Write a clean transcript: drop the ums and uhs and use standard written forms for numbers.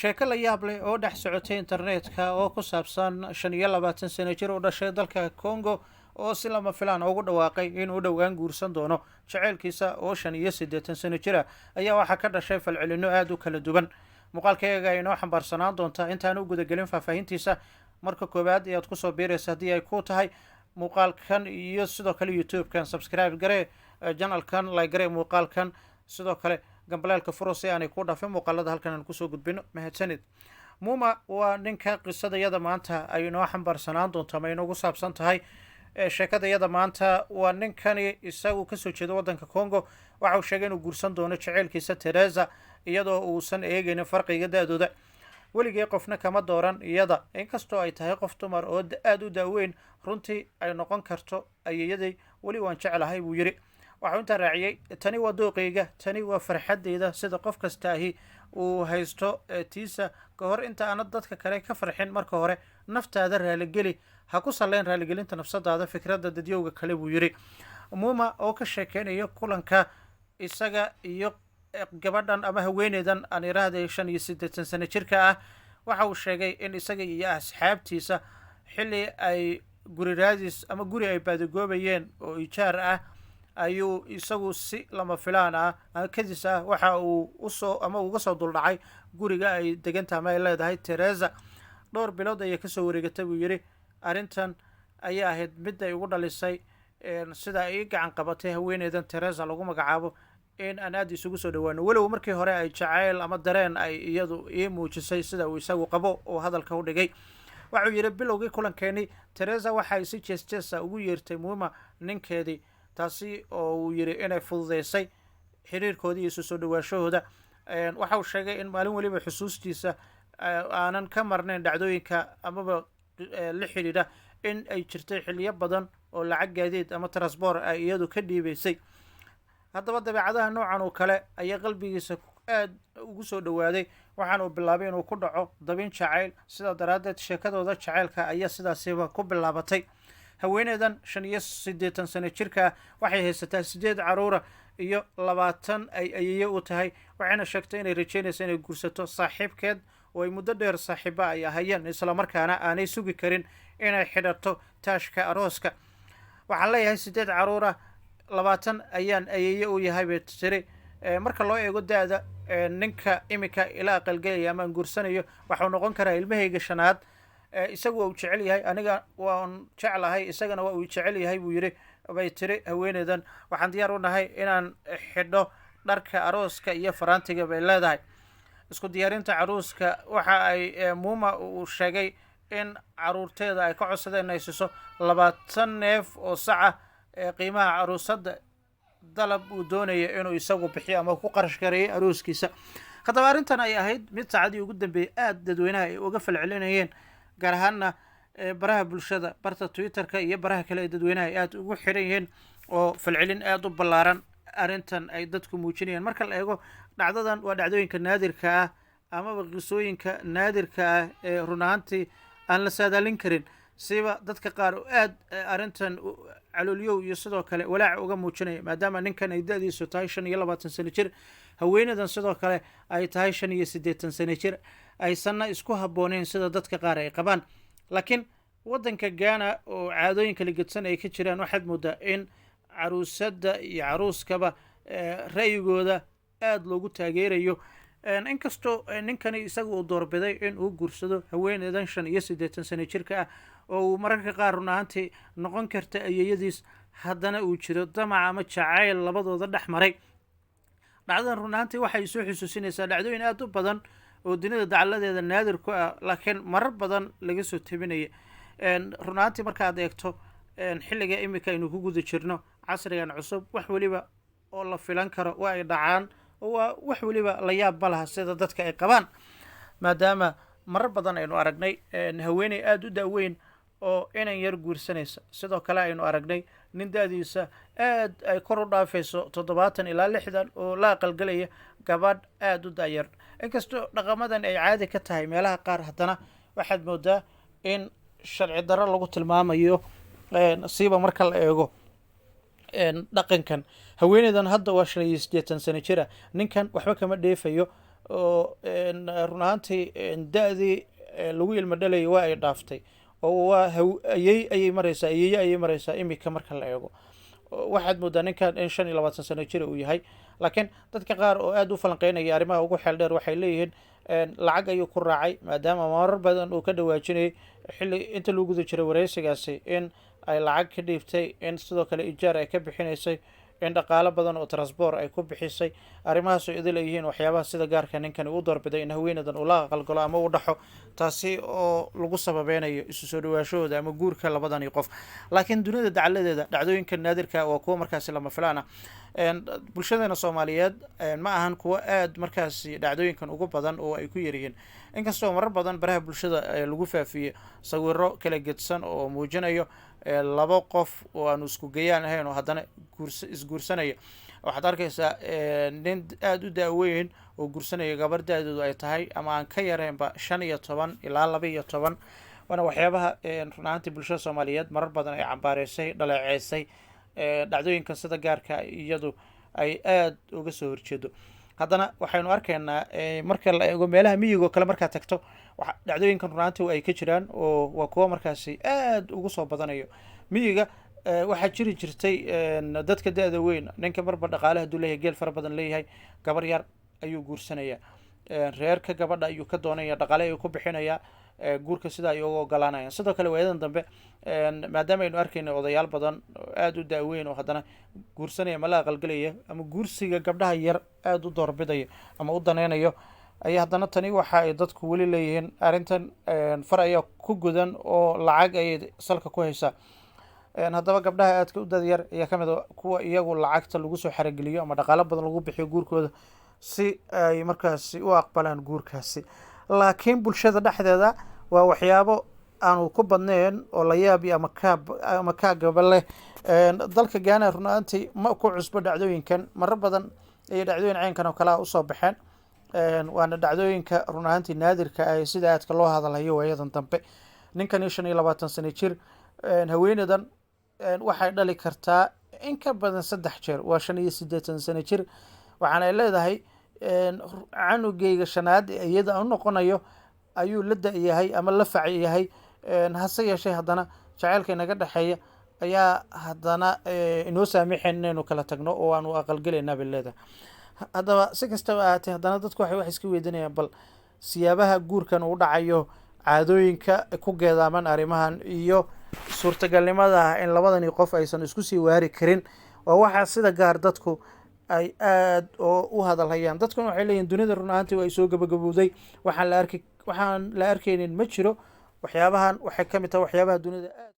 sheeko la yaab leh oo dhex socotay internetka oo ku saabsan 25 sano jir u dhashay dalka Congo oo si lama filaan ugu dhawaaqay inuu dhowaan guursan doono jaceylkiisa oo 85 sano jira ayaa waxaa ka dhashay falcelino aad u kala duwan. muuqaalkayga inoo xambaarsanaan doonta intaan u gudagelin faahfaahintiisa. marka koowaad ayaad kusoo biiraysa haddii ay ku tahay muuqaalkan iyo sidoo kale youtube-kan subscribe gare, channelkan like gare muuqaalkan, sidoo kale gambaleelka furo si aanay ku dhaafin muuqaalada halkan aan kusoo gudbino. mahadsanid. Muma waa ninka qisadayada maanta ay inoo xambaarsanaan doonto ama inoogu saabsan tahay. sheekadayada maanta waa ninkani isagu kasoo jeeda wadanka Congo. waxa uu sheegay inuu guursan doono jaceylkiisa Teresa iyadoo uusan eegaynin farqiga da-dooda. weligii qofna kama dooran iyada, inkastoo ay tahay qof dumar oo aad u daaweyn, runtii ay noqon karto ayeeyaday. weli waan jeclahay buu yidhi. waxuu intaa raaciyey, tani waa dooqayga, tani waa farxadeyda, sida qof kasta ahi uu haysto tiisa. ka hor inta aanad dadka kale ka farxin, marka hore naftaada raaligeli, ha ku salleyn raaligelinta nafsadaada fikradda dadyowga kale buu yidhi. Muma oo ka sheekeynaya kulanka isaga iyo gabadhan ama haweeneydan aan iraahday 85 sano jirka ah, waxa uu sheegay in isaga iyo asxaabtiisa xilli ay guri raadis ama guri ay baadagoobayeen oo ijaar ah ayuu isagu si lama filaan ah kadis ah waxa uu uga soo duldhacay guriga ay degantahay ama ay leedahay Teresa. dhowr bilood ayay kasoo wareegatay buu yidhi. arrintan ayaa ahayd mid ay ugu dhalisay sida ay gacan qabatay haweeneydan Teresa lagu magacaabo in aan aad isugu soo dhawaano, walow markii hore ay jacayl ama dareen ay iyadu ii muujisay sida uu isagu qabo oo hadalka u dhigay. waxuu yidhi bilowgii kulankeeni Teresa waxay si jees-jeesa ugu yeertay Muma ninkeedii, taasi oo uu yidhi inay fududeysay xiriirkoodii iyo isu soo dhawaashahooda. waxa uu sheegay in maalin weliba xusuustiisa aanan ka marnayn dhacdooyinka amaba la xidhiidha in ay jirtay xiliyo badan oo lacag gaadiid ama transport ay iyadu ka dhiibaysay. haddaba dabeecadaha noocan oo kale ayaa qalbigiisa aad ugu soo dhawaaday, waxaana uu bilaabay inuu ku dhaco dabin jacayl. sidaa daraaddeed sheekadooda jacaylka ayaa sidaasiba ku bilaabatay. haweeneydan 85 sano jirka waxay haysataa 8 caruura iyo 20 ay ayeeye u tahay. waxayna sheegtay inay rajeynayso inay guursato saaxiibkeed oo ay muddo dheer saaxiiba ay ahayeen, islamarkaana aanay sugi karin inay xidhato taashka arooska. waxaan leeyahay 8 caruura, 20 ayaan ayeeye u yahay bay tiri. marka loo eego da-da ninka imika ila aqalgelaya ama aan guursanayo waxuu noqon karaa ilmahayga shanaad. isagu waa uu jecel yahay, aniga waan jeclahay, isagana waa uu jecel yahay buu yidhi bay tiri haweeneydan. waxaan diyaar u nahay inaan xidho dharka arooska iyo faraantiga bay leedahay. isku diyaarinta caruuska waxa ay Muma uu sheegay in caruurteeda ay ka codsadeen inay siiso 20 neef oo saca. qiimaha caruusada dalab uu doonaya inuu isagu bixiyo ama ku qarash gareeyo arooskiisa. haddaba arrintan ay ahayd mid saacadii ugu dambeeyay aad dadweynaha ay uga falcelinayeen, gaar ahaana baraha bulshada, barta Twitter-ka iyo baraha kale ee dadweynaha ay aad ugu xiran yihiin oo falcelin aad u ballaaran arrintan ay dadku muujinayaan. marka la eego dhacdadan waa dhacdooyinka naadirka ah amaba qisooyinka naadirka ah ee run ahaantii aan la saadaalin karin, siba dadka qaar oo aad arrintan caloolyow iyo sidoo kale walaac uga muujinaya, maadaama ninkan ay da-diisu tahay 25 sano jir, haweeneydan sidoo kale ay tahay 85 sano jir, aysanna isku habbooneyn sida dadka qaar ay qabaan. laakiin wadanka Ghana oo caadooyin kala gedsan ay ka jiraan, waxaad moodaa in caruusada iyo caruuskaba ra'yigooda aad loogu taageerayo. inkastoo ninkani isaga uu doorbiday in uu guursado haweeneydan 85 sano jirka ah oo uu mararka qaar run ahaantii noqon karta ayeeyadiis, haddana uu jiro damac ama jacayl labadooda dhex maray. dhacdadan run ahaantii waxay soo xusuusinaysaa dhacdooyin aad u badan oo dunida dacaladeeda naadir ku ah, laakiin marar badan laga soo tabinaya. run ahaantii markaad eegto xilliga imika aynu ku guda jirno casrigan cusub, wax weliba oo la filan karo waa ay dhacaan, waa wax weliba la yaab ma laha sida dadka ay qabaan, maadaama marar badan aynu aragnay haweeney aad u daaweyn oo inan yar guursanaysa. sidoo kale aynu aragnay nin da-diisa aad ay kor u dhaafayso 70 ilaa 60 oo la aqalgelaya gabadh aad u daayar. inkastoo dhaqamadan ay caadi ka tahay meelaha qaar, haddana waxaad moodaa in sharci darro lagu tilmaamayo siiba marka la eego dhaqankan. haweeneydan hadda waa 85 sano jira, ninkan waxba kama dheefayo, oo run ahaantii da-dii lagu ilmo dhalayay waa ay dhaaftay oo waa ayay maraysaa ayay maraysaa imika marka la eego. waxaad moodaa ninkan in 25 sano jir uu yahay, laakiin dadka qaar oo aad u falanqeynaya arrimaha ugu xeel dheer waxay leeyihiin lacag ayuu ku raacay maadaama marar badan uu ka dhawaajinayay xilli inta lagu guda jiray wareysigaasi in ay lacag ka dhiibtay, in sidoo kale ijaar ay ka bixinaysay, in dhaqaalo badan oo transport ay ku bixisay. arrimahaas oo idil ay yihiin waxyaabaha sida gaarka ninkani u doorbiday in haweenadan uu la aqalgalo ama u dhaxo, taasi oo lagu sababeynayo isu soo dhawaashahooda ama guurka labadani qof. laakiin dunida dacaladeeda dhacdooyinka naadirka waa kuwa markaasi lama filaan ah. bulshadeena soomaaliyeed ma ahan kuwa aad markaasi dhacdooyinkan ugu badan oo ay ku yaryihiin, inkastoo marar badan baraha bulshada lagu faafiye sawiro kala gedsan oo muujinayo labo qof oo aanu isku gayaan ahayn oo haddana isguursanaya. waxaad arkaysaa nin aada u daaweyn oo guursanaya gabar da-deedu ay tahay ama aan ka yareenba 15 ilaa 12. waana waxyaabaha run ahaantii bulshada soomaaliyeed marar badan ay cambaareysay, dhaleeceysay, dhacdooyinkan sida gaarka iyadu ay aada uga soo horjeedo. haddana waxaynu arkaynaa marka la eego meelaha miyigo kale markaad tagto dhacdooyinkan run ahaantii ay ka jiraan oo waa kuwa markaasi aada ugu soo badanayo miyiga. waxaa jiri jirtay dadka da-da weyn, ninka marba dhaqaale haduu leeyahay, geel fara badan leeyahay, gabar yar ayuu guursanaya, reerka gabadha ayuu ka doonaya, dhaqaale ayuu ku bixinaya, guurka sidaa ay uga ogolaanayaan. sidoo kale waayadan dambe maadaama aynu arkayna odayaal badan aada u daaweyn oo haddana guursanaya ma la aqalgelaya ama guursiga gabdhaha yar aada u doorbidaya ama u daneynayo, ayaa haddana tani waxa ay dadku weli leeyihiin arrintan far ayaa ku gudan oo lacag ayay salka ku haysaa. haddaba gabdhaha aadka u dada yar ayaa ka mid a kuwa iyagu lacagta lagu soo xarageliyo ama dhaqaalo badan lagu bixiyo guurkooda si ay markaasi u aqbalaan guurkaasi. laakiin bulshada dhexdeeda waa waxyaabo aanu ku badnayn oo la yaabi ama kaagaba leh. dalka Ghana run ahaantii ma ku cusbo dhacdooyinkan, marar badan ayay dhacdooyin caynkan oo kale usoo baxeen. waana dhacdooyinka run ahaantii naadirka ah sida aadka loo hadalhayo waayadan dambe. ninkan 25 sano jir, haweenadan waxay dhali kartaa in ka badan 3 jeer, waa 85 sano jir. waxaana ay leedahay canugeyga shanaad iyada u noqonayo ayuu la da-yahay ama la fac yahay. hase yeeshee haddana jaceylka inaga dhexeeya ayaa haddana inoo saamixayn inaynu kala tagno oo aanu aqalgelaynaa bay leedahay. haddaba si kastaba ahaatee haddana dadku wax iska weydiinayaan bal siyaabaha guurkan uu dhacayo, caadooyinka ku geedaaman arrimahan iyo suurtagalnimada in labadani qof aysan isku sii waari karin. waa waxaa sida gaar dadku ay aad u hadalhayaan. dadkuna waxay leeyihin dunida run ahaantii waa soo gabagabowday, waxaan la arkaynin ma jiro. waxyaabahan waxay ka mid tahay waxyaabaha dunida aad